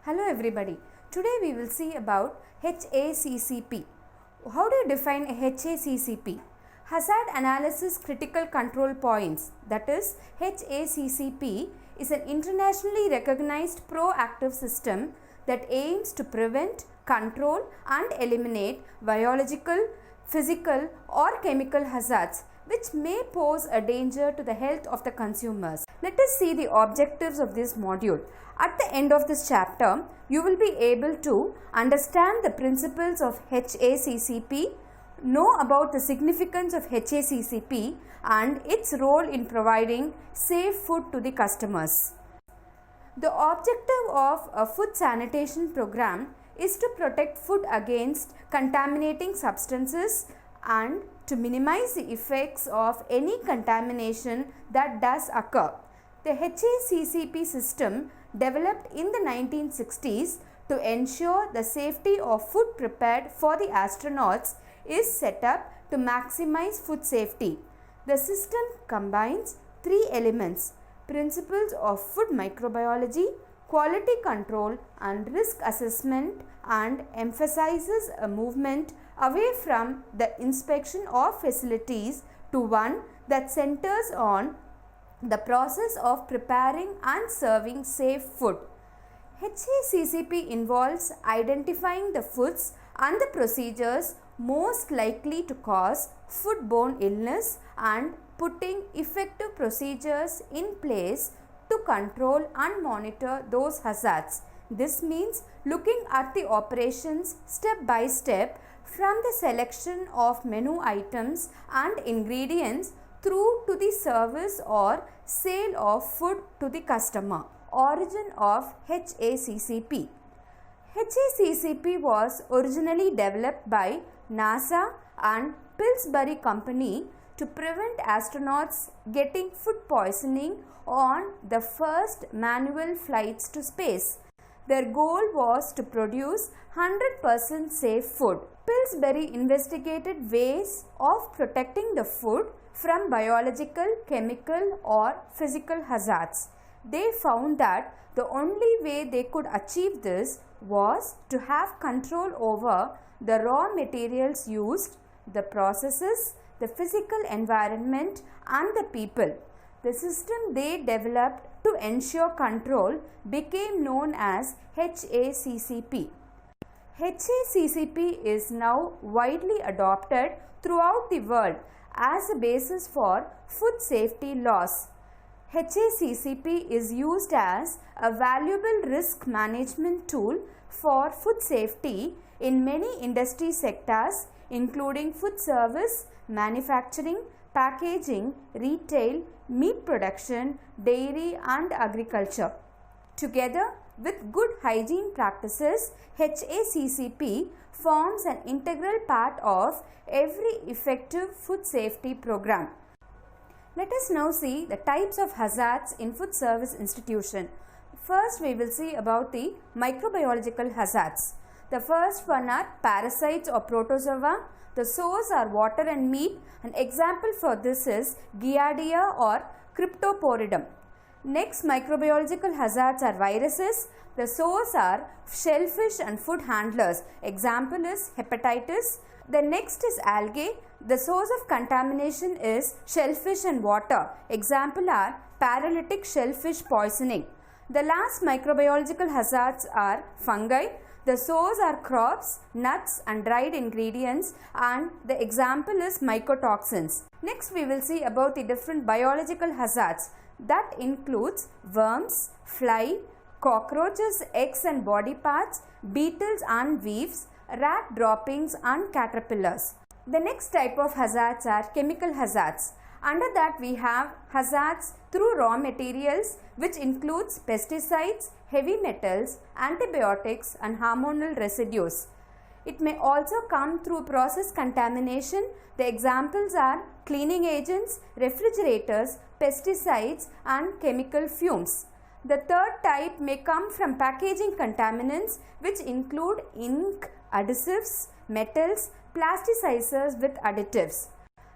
Hello everybody. Today we will see about HACCP. How do you define a HACCP? Hazard Analysis Critical Control Points, that is HACCP, is an internationally recognized proactive system that aims to prevent, control and eliminate biological, physical or chemical hazards which may pose a danger to the health of the consumers. Let us see the objectives of this module. At the end of this chapter, you will be able to understand the principles of HACCP, know about the significance of HACCP and its role in providing safe food to the customers. The objective of a food sanitation program is to protect food against contaminating substances and to minimize the effects of any contamination that does occur. The HACCP system developed in the 1960s to ensure the safety of food prepared for the astronauts is set up to maximize food safety. The system combines three elements: principles of food microbiology, quality control and risk assessment, and emphasizes a movement away from the inspection of facilities to one that centers on the process of preparing and serving safe food. HACCP involves identifying the foods and the procedures most likely to cause foodborne illness and putting effective procedures in place to control and monitor those hazards. This means looking at the operations step by step from the selection of menu items and ingredients through to the service or sale of food to the customer. Origin of HACCP. HACCP was originally developed by NASA and Pillsbury Company to prevent astronauts getting food poisoning on the first manual flights to space. Their goal was to produce 100% safe food. Pillsbury investigated ways of protecting the food from biological, chemical or physical hazards. They found that the only way they could achieve this was to have control over the raw materials used, the processes, the physical environment and the people. The system they developed to ensure control became known as HACCP. HACCP is now widely adopted throughout the world as a basis for food safety laws. HACCP is used as a valuable risk management tool for food safety in many industry sectors including food service, manufacturing, packaging, retail, meat production, dairy and agriculture. Together with good hygiene practices, HACCP forms an integral part of every effective food safety program. Let us now see the types of hazards in food service institution. First, we will see about the microbiological hazards. The first one are parasites or protozoa. The source are water and meat. An example for this is Giardia or Cryptoporidum. Next, microbiological hazards are viruses. The source are shellfish and food handlers. Example is hepatitis. The next is algae. The source of contamination is shellfish and water. Example are paralytic shellfish poisoning. The last microbiological hazards are fungi. The source are crops, nuts and dried ingredients, and the example is mycotoxins. Next we will see about the different biological hazards. That includes worms, fly, cockroaches, eggs and body parts, beetles and weaves, rat droppings and caterpillars. The next type of hazards are chemical hazards. Under that we have hazards through raw materials, which includes pesticides, heavy metals, antibiotics and hormonal residues. It may also come through process contamination. The examples are cleaning agents, refrigerators, pesticides and chemical fumes. The third type may come from packaging contaminants, which include ink, adhesives, metals, plasticizers with additives.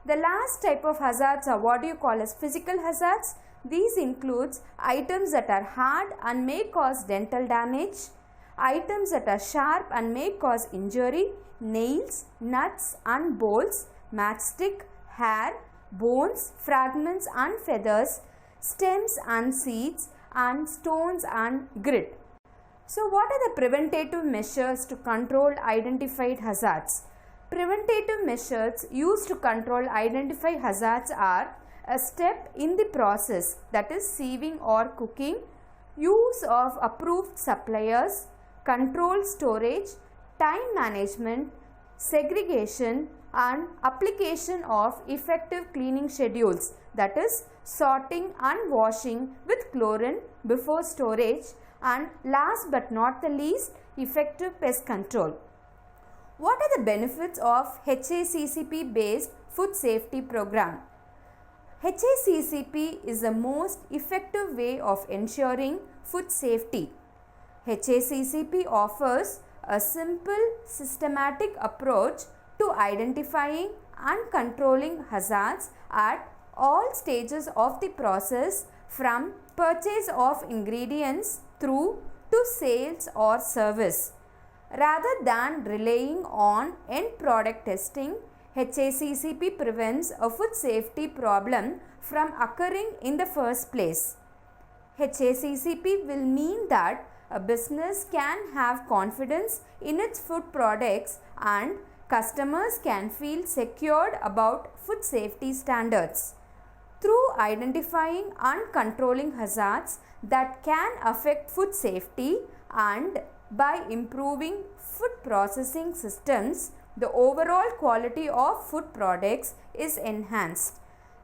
The last type of hazards are what you call as physical hazards. These includes items that are hard and may cause dental damage, items that are sharp and may cause injury, nails, nuts and bolts, matchstick, hair, bones, fragments and feathers, stems and seeds, and stones and grit. So what are the preventative measures to control identified hazards? Preventative measures used to control identified hazards are a step in the process, that is sieving or cooking, use of approved suppliers, controlled storage, time management, segregation and application of effective cleaning schedules, that is sorting and washing with chlorine before storage, and last but not the least, effective pest control. What are the benefits of HACCP based food safety program? HACCP is the most effective way of ensuring food safety. HACCP offers a simple, systematic approach to identifying and controlling hazards at all stages of the process, from purchase of ingredients through to sales or service. Rather than relying on end product testing, HACCP prevents a food safety problem from occurring in the first place. HACCP will mean that a business can have confidence in its food products and customers can feel secured about food safety standards. Through identifying and controlling hazards that can affect food safety and by improving food processing systems, the overall quality of food products is enhanced.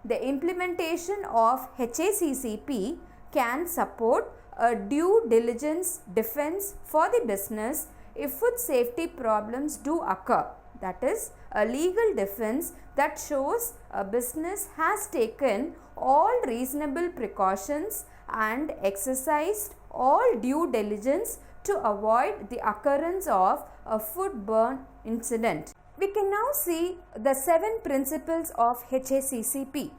The implementation of HACCP can support a due diligence defense for the business if food safety problems do occur. That is, a legal defense that shows a business has taken all reasonable precautions and exercised all due diligence to avoid the occurrence of a foodborne incident. We can now see the 7 principles of HACCP.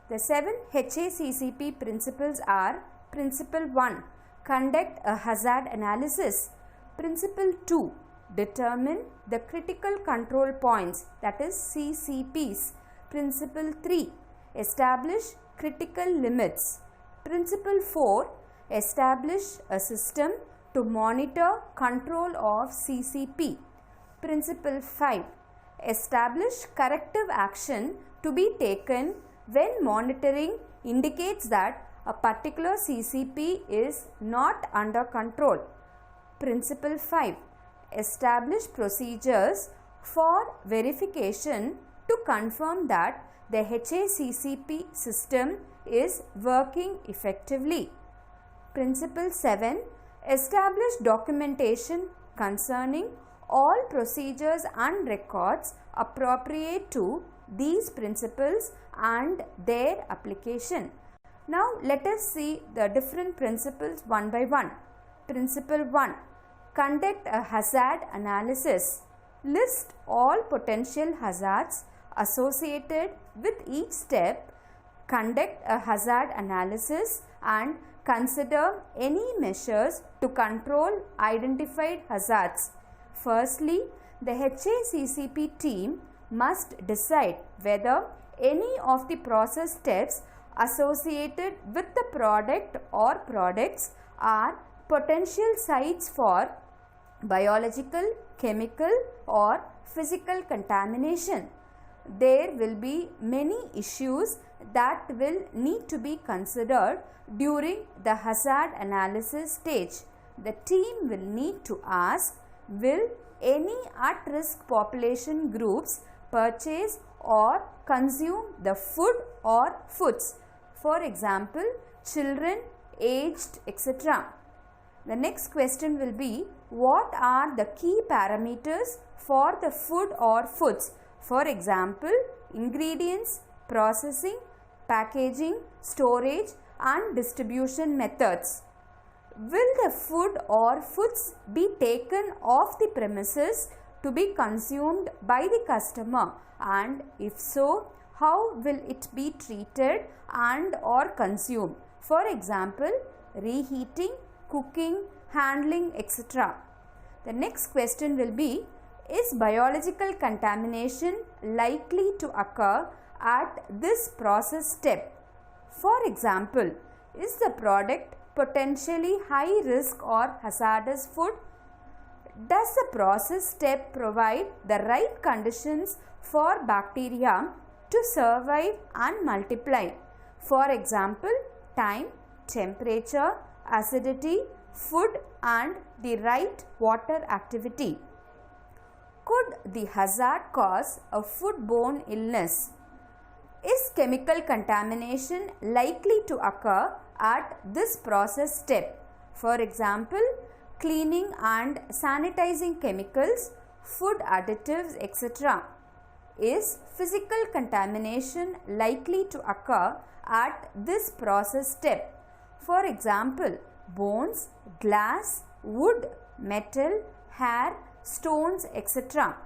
The 7 HACCP principles are: Principle 1. Conduct a hazard analysis. Principle 2. Determine the critical control points, that is CCPs. Principle 3. Establish critical limits. Principle 4. Establish a system to monitor control of CCP. Principle 5. Establish corrective action to be taken when monitoring indicates that a particular CCP is not under control. Principle 5. Establish procedures for verification to confirm that the HACCP system is working effectively. Principle 7. Establish documentation concerning all procedures and records appropriate to these principles and their application. Now let us see the different principles one by one. Principle 1. Conduct a hazard analysis. List all potential hazards associated with each step. Conduct a hazard analysis and consider any measures to control identified hazards. Firstly, the HACCP team must decide whether any of the process steps associated with the product or products are potential sites for biological, chemical or physical contamination. There will be many issues that will need to be considered during the hazard analysis stage. The team will need to ask, will any at-risk population groups purchase or consume the food or foods? For example, children, aged, etc. The next question will be, what are the key parameters for the food or foods? For example, ingredients, processing, packaging, storage and distribution methods. Will the food or foods be taken off the premises to be consumed by the customer, and if so, how will it be treated and or consumed? For example, reheating, cooking, handling, etc. The next question will be, is biological contamination likely to occur at this process step? For example, is the product potentially high risk or hazardous food? Does the process step provide the right conditions for bacteria to survive and multiply? For example, time, temperature, acidity, food and the right water activity. Could the hazard cause a foodborne illness? Is chemical contamination likely to occur at this process step? For example, cleaning and sanitizing chemicals, food additives, etc. Is physical contamination likely to occur at this process step? For example, bones, glass, wood, metal, hair, stones, etc.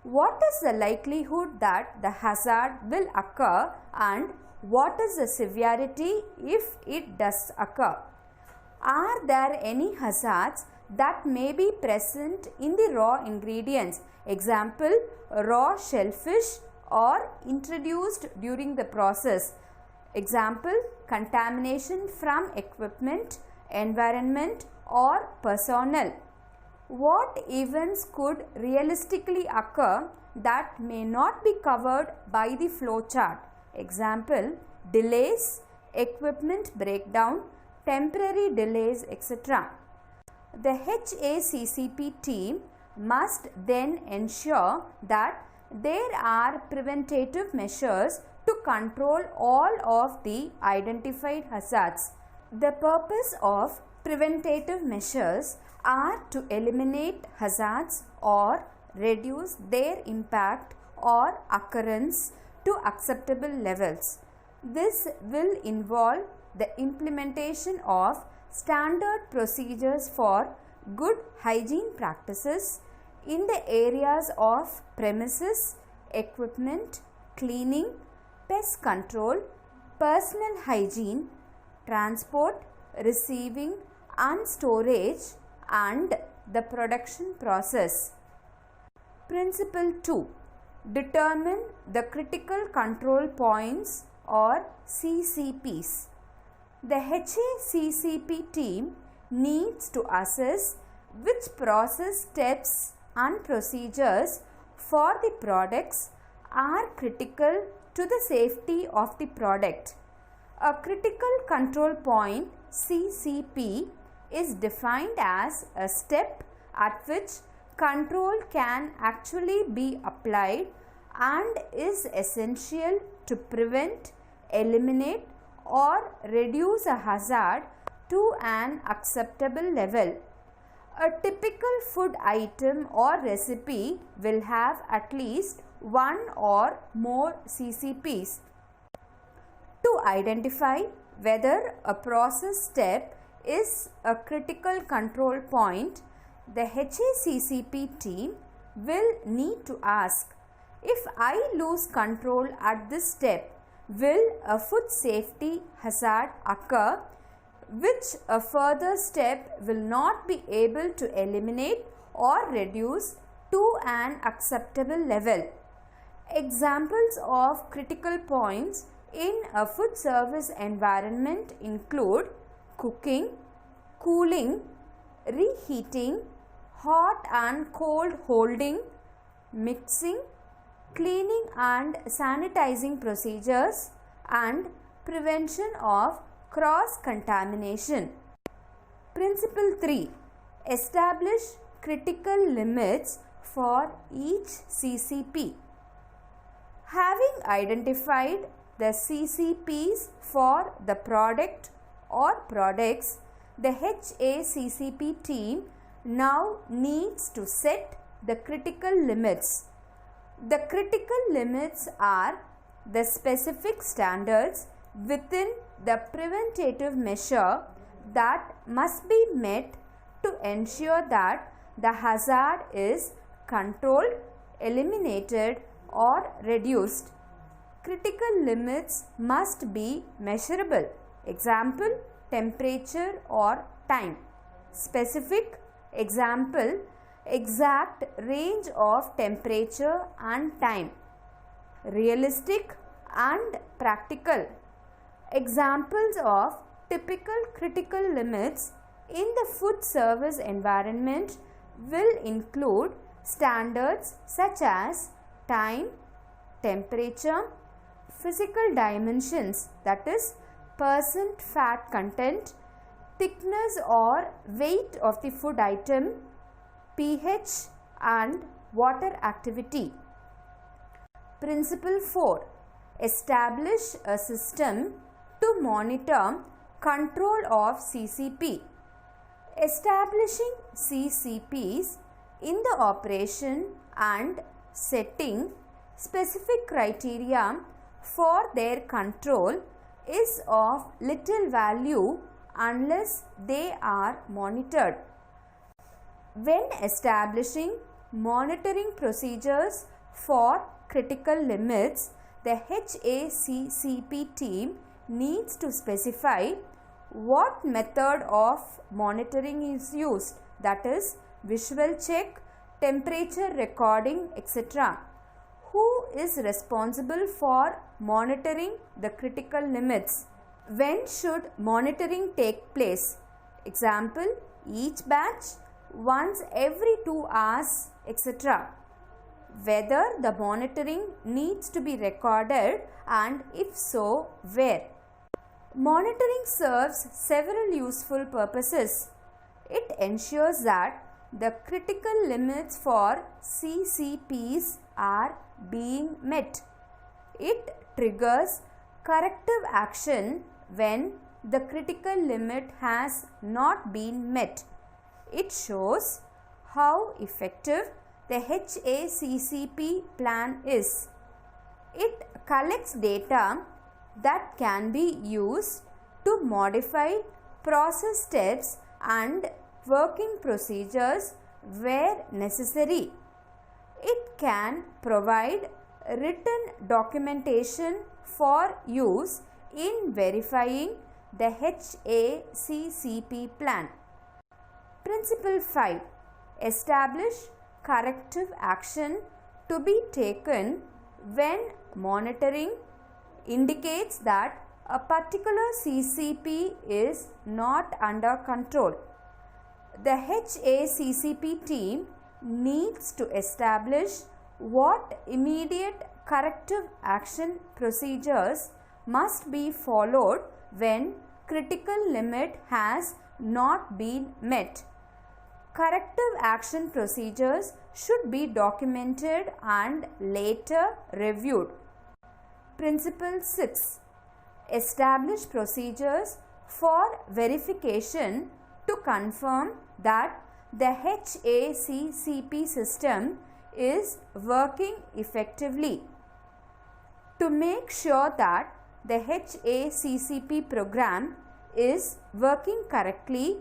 What is the likelihood that the hazard will occur and what is the severity if it does occur? Are there any hazards that may be present in the raw ingredients? Example, raw shellfish or introduced during the process. Example, contamination from equipment, environment or personnel. What events could realistically occur that may not be covered by the flowchart? Example, delays, equipment breakdown, temporary delays, etc. The HACCP team must then ensure that there are preventative measures to control all of the identified hazards. The purpose of preventative measures are to eliminate hazards or reduce their impact or occurrence to acceptable levels. This will involve the implementation of standard procedures for good hygiene practices in the areas of premises, equipment, cleaning, pest control, personal hygiene, transport, receiving and storage and the production process. Principle 2. Determine the critical control points or CCPs. The HACCP team needs to assess which process steps and procedures for the products are critical to the safety of the product. A critical control point CCP is defined as a step at which control can actually be applied and is essential to prevent, eliminate or reduce a hazard to an acceptable level. A typical food item or recipe will have at least one or more CCPs. To identify whether a process step is a critical control point, the HACCP team will need to ask, if I lose control at this step, will a food safety hazard occur which a further step will not be able to eliminate or reduce to an acceptable level? Examples of critical points in a food service environment include cooking, cooling, reheating, hot and cold holding, mixing, cleaning and sanitizing procedures, and prevention of cross-contamination. Principle 3. Establish critical limits for each CCP. Having identified the CCPs for the product or products, the HACCP team now needs to set the critical limits. The critical limits are the specific standards within the preventative measure that must be met to ensure that the hazard is controlled, eliminated or reduced. Critical limits must be measurable. Example, temperature or time. Specific, example, exact range of temperature and time, realistic and practical. Examples of typical critical limits in the food service environment will include standards such as time, temperature, physical dimensions, that is percent fat content, thickness or weight of the food item, pH and water activity. Principle 4. Establish a system to monitor control of CCP. Establishing CCPs in the operation and setting specific criteria for their control is of little value unless they are monitored. When establishing monitoring procedures for critical limits, the HACCP team needs to specify what method of monitoring is used, that is visual check, temperature recording, etc. Who is responsible for monitoring the critical limits? When should monitoring take place? Example, each batch, once every 2 hours, etc. Whether the monitoring needs to be recorded and if so, where. Monitoring serves several useful purposes. It ensures that the critical limits for CCPs are being met. It triggers corrective action when the critical limit has not been met. It shows how effective the HACCP plan is. It collects data that can be used to modify process steps and working procedures where necessary. It can provide written documentation for use in verifying the HACCP plan. Principle 5. Establish corrective action to be taken when monitoring indicates that a particular CCP is not under control. The HACCP team needs to establish what immediate corrective action procedures must be followed when critical limit has not been met. Corrective action procedures should be documented and later reviewed. Principle 6. Establish procedures for verification to confirm that the HACCP system is working effectively. To make sure that the HACCP program is working correctly,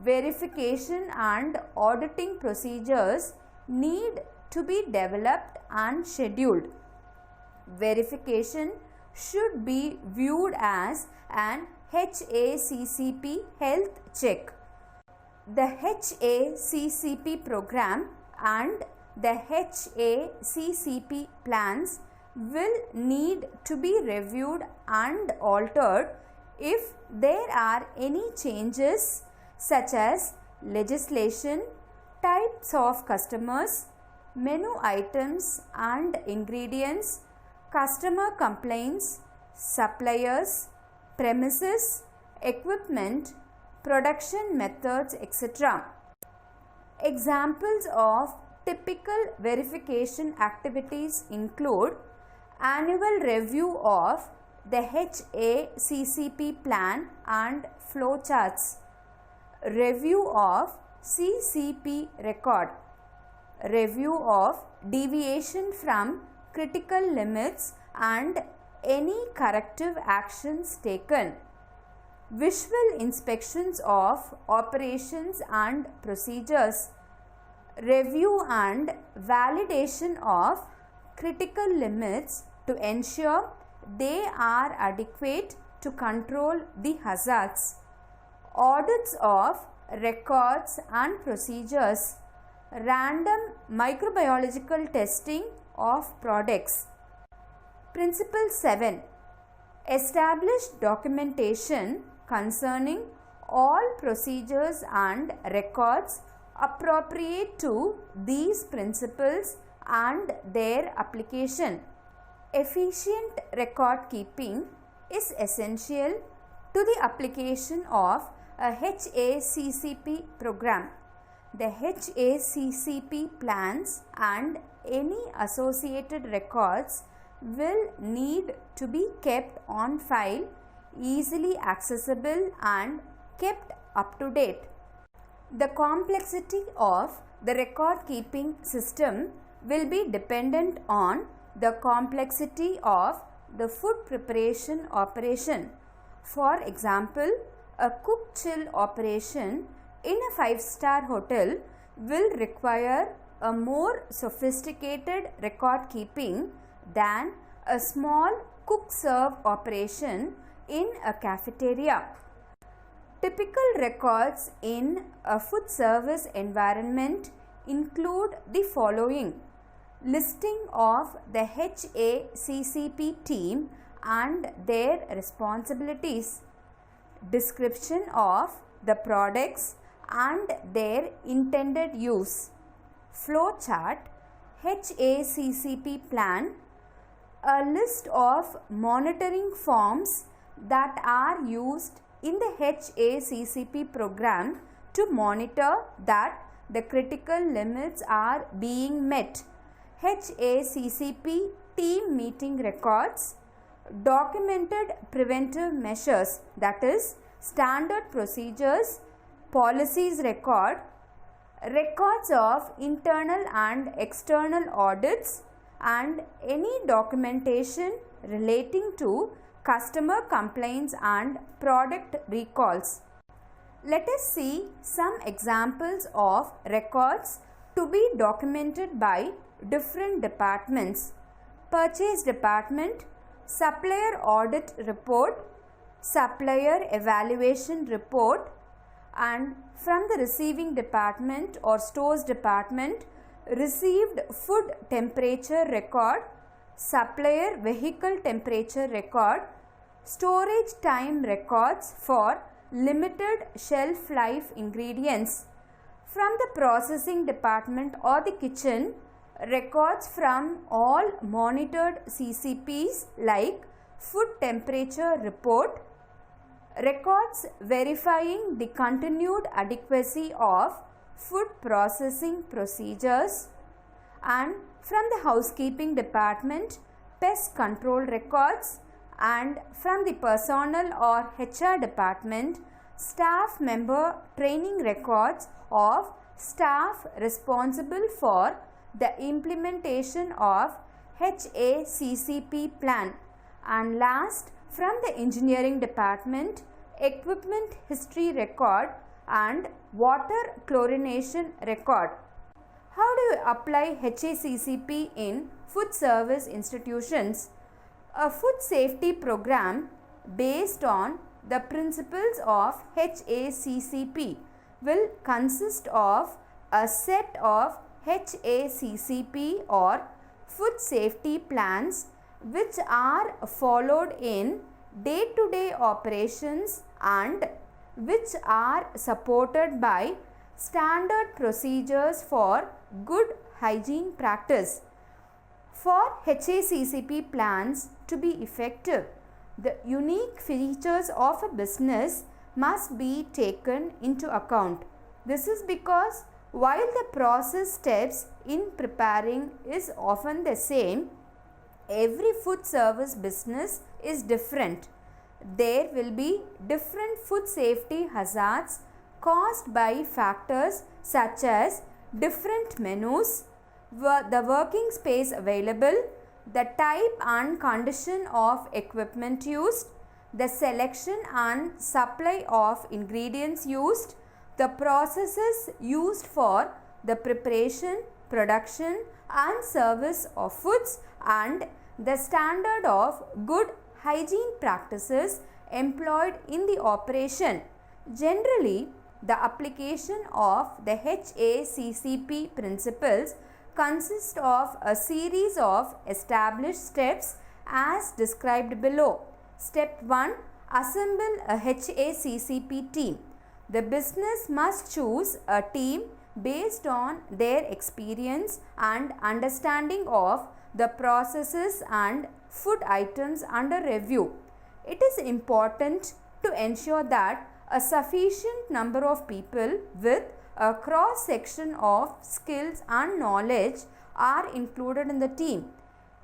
verification and auditing procedures need to be developed and scheduled. Verification should be viewed as an HACCP health check. The HACCP program and the HACCP plans will need to be reviewed and altered if there are any changes such as legislation, types of customers, menu items and ingredients, customer complaints, suppliers, premises, equipment, production methods, etc. Examples of typical verification activities include annual review of the HACCP plan and flow charts, review of CCP record, review of deviation from critical limits and any corrective actions taken, visual inspections of operations and procedures, review and validation of critical limits to ensure they are adequate to control the hazards, audits of records and procedures, random microbiological testing of products. Principle 7. Establish documentation concerning all procedures and records appropriate to these principles and their application. Efficient record keeping is essential to the application of a HACCP program. The HACCP plans and any associated records will need to be kept on file, easily accessible and kept up to date. The complexity of the record keeping system will be dependent on the complexity of the food preparation operation. For example, a cook-chill operation in a 5-star hotel will require a more sophisticated record keeping than a small cook-serve operation in a cafeteria. Typical records in a food service environment include the following: listing of the HACCP team and their responsibilities, description of the products and their intended use, flow chart, HACCP plan, a list of monitoring forms that are used in the HACCP program to monitor that the critical limits are being met, HACCP team meeting records, documented preventive measures, that is standard procedures, policies record, records of internal and external audits, and any documentation relating to customer complaints and product recalls. Let us see some examples of records to be documented by different departments: Purchase Department, Supplier Audit Report, Supplier Evaluation Report, and from the Receiving Department or Stores Department, Received Food Temperature Record, Supplier Vehicle Temperature Record, Storage Time Records for limited shelf life ingredients. From the Processing Department or the kitchen, records from all monitored CCPs like Food Temperature Report, records verifying the continued adequacy of food processing procedures, and from the Housekeeping Department, Pest Control Records, and from the Personnel or HR Department, Staff Member Training Records of staff responsible for the implementation of HACCP plan, and last, from the Engineering Department, Equipment History Record and Water Chlorination Record. How do you apply HACCP in food service institutions? A food safety program based on the principles of HACCP will consist of a set of HACCP or food safety plans which are followed in day-to-day operations and which are supported by standard procedures for good hygiene practice. For HACCP plans to be effective, the unique features of a business must be taken into account. This is because while the process steps in preparing is often the same, every food service business is different. There will be different food safety hazards caused by factors such as different menus, the working space available, the type and condition of equipment used, the selection and supply of ingredients used, the processes used for the preparation, production and service of foods, and the standard of good hygiene practices employed in the operation. Generally, The application of the HACCP principles consists of a series of established steps as described below. Step 1. Assemble a HACCP team. The business must choose a team based on their experience and understanding of the processes and food items under review. It is important to ensure that a sufficient number of people with a cross section of skills and knowledge are included in the team.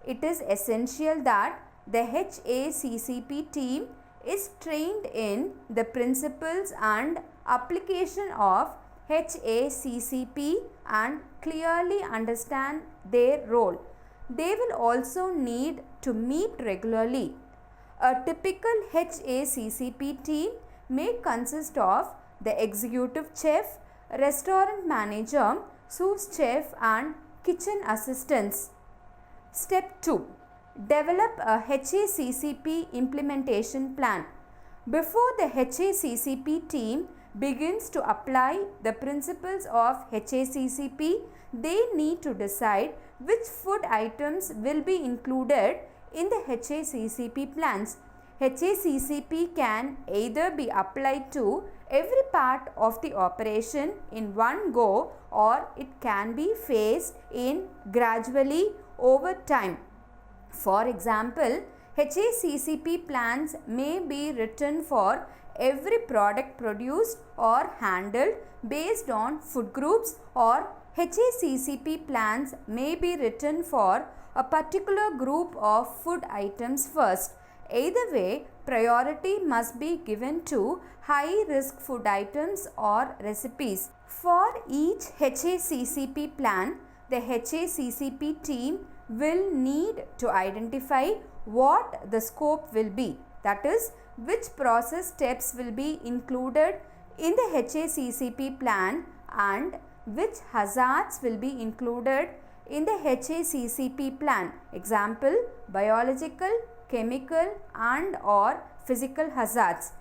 It is essential that the HACCP team is trained in the principles and application of HACCP and clearly understand their role. They will also need to meet regularly. A typical HACCP team may consist of the executive chef, restaurant manager, sous chef and kitchen assistants. Step 2. Develop a HACCP implementation plan. Before the HACCP team begins to apply the principles of HACCP, they need to decide which food items will be included in the HACCP plans. HACCP can either be applied to every part of the operation in one go, or it can be phased in gradually over time. For example, HACCP plans may be written for every product produced or handled based on food groups, or HACCP plans may be written for a particular group of food items first. Either way, priority must be given to high-risk food items or recipes. For each HACCP plan, the HACCP team will need to identify what the scope will be. That is, which process steps will be included in the HACCP plan and which hazards will be included in the HACCP plan. Example, biological, chemical and or physical hazards.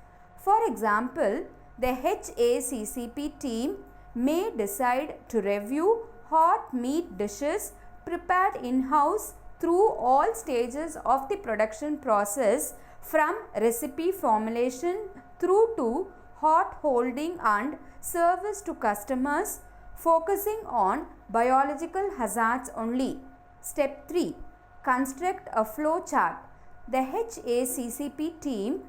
For example, the HACCP team may decide to review hot meat dishes prepared in-house through all stages of the production process, from recipe formulation through to hot holding and service to customers, focusing on biological hazards only. Step 3. Construct a flow chart. The HACCP team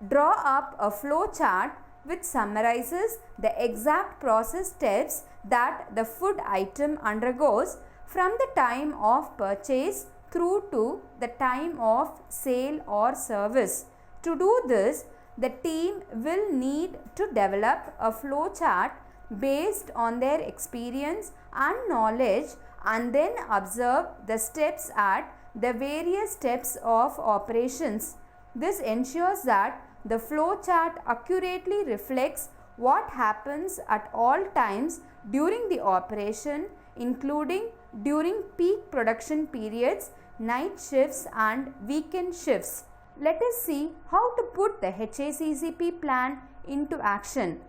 draw up a flow chart which summarizes the exact process steps that the food item undergoes from the time of purchase through to the time of sale or service. To do this, the team will need to develop a flow chart based on their experience and knowledge, and then observe the steps at the various steps of operations. This ensures that the flow chart accurately reflects what happens at all times during the operation, including during peak production periods, night shifts and weekend shifts. Let us see how to put the HACCP plan into action.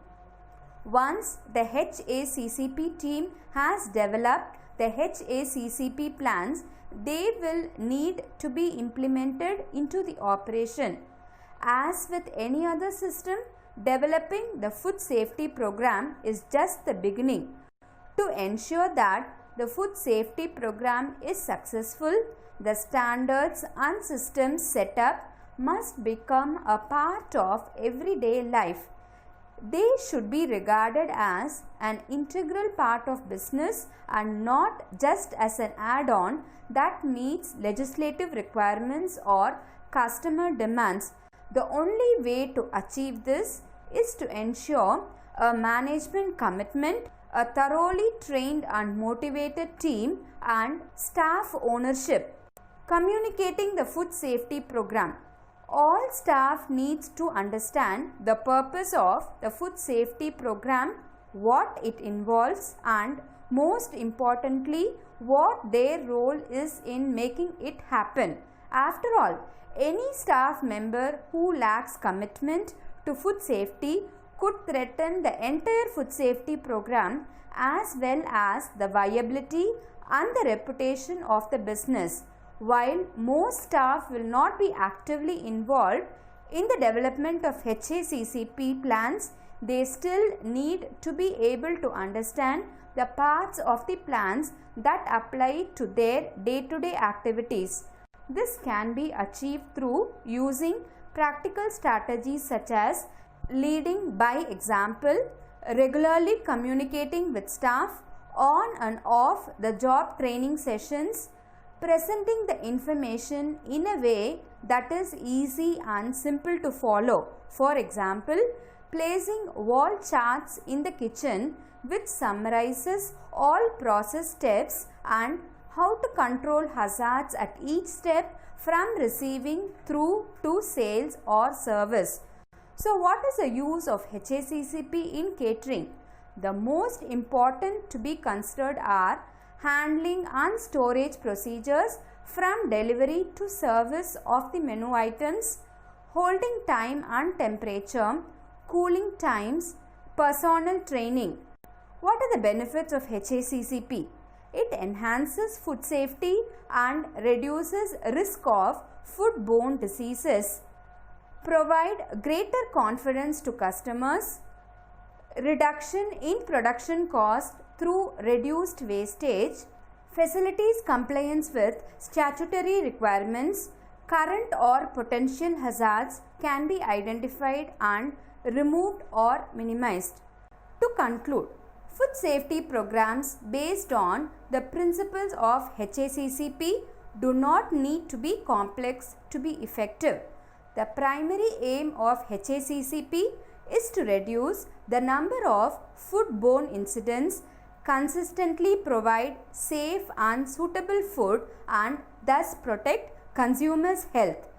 Once the HACCP team has developed the HACCP plans, they will need to be implemented into the operation. As with any other system, developing the food safety program is just the beginning. To ensure that the food safety program is successful, the standards and systems set up must become a part of everyday life. They should be regarded as an integral part of business and not just as an add-on that meets legislative requirements or customer demands. The only way to achieve this is to ensure a management commitment, a thoroughly trained and motivated team, and staff ownership. Communicating the food safety program. All staff needs to understand the purpose of the food safety program, what it involves, and most importantly, what their role is in making it happen. After all, any staff member who lacks commitment to food safety could threaten the entire food safety program as well as the viability and the reputation of the business. While most staff will not be actively involved in the development of HACCP plans, they still need to be able to understand the parts of the plans that apply to their day-to-day activities. This can be achieved through using practical strategies such as leading by example, regularly communicating with staff, on and off the job training sessions, presenting the information in a way that is easy and simple to follow. For example, placing wall charts in the kitchen which summarizes all process steps and how to control hazards at each step from receiving through to sales or service. So what is the use of HACCP in catering? The most important to be considered are handling and storage procedures from delivery to service of the menu items, holding time and temperature, cooling times, personnel training. What are the benefits of HACCP? It enhances food safety and reduces risk of foodborne diseases, provide greater confidence to customers, reduction in production cost through reduced wastage, facilities compliance with statutory requirements, current or potential hazards can be identified and removed or minimized. To conclude, food safety programs based on the principles of HACCP do not need to be complex to be effective. The primary aim of HACCP is to reduce the number of foodborne incidents, consistently provide safe and suitable food, and thus protect consumers' health.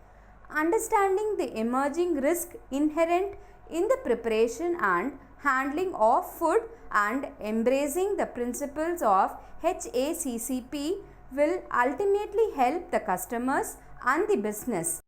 Understanding the emerging risk inherent in the preparation and handling of food and embracing the principles of HACCP will ultimately help the customers and the business.